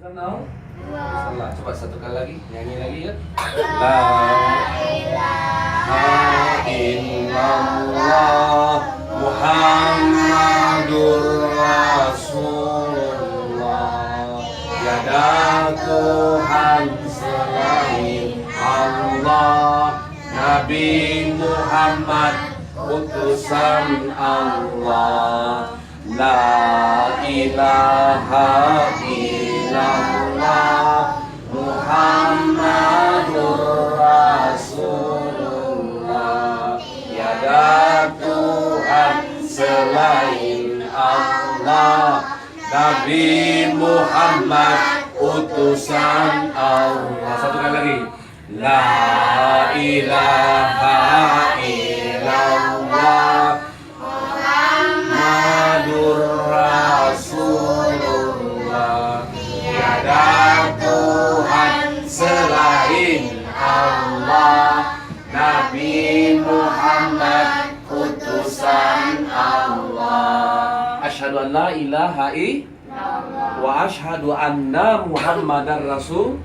Salah. Coba satu kali lagi, nyanyi lagi ya. La ilaha illallah Muhammadur Rasulullah. Tiada Tuhan selain Allah, Nabi Muhammad utusan Allah. La ilaha illallah Muhammadur Rasulullah. Tiada Tuhan selain Allah, Nabi Muhammad utusan Allah. Satu kali lagi. La ilaha illallah Muhammadur Rasulullah. Tiada Tuhan selain Allah, Nabi Muhammad utusan Allah. Asyhadu an la ilaha illallah wa asyhadu anna Muhammadar Rasul.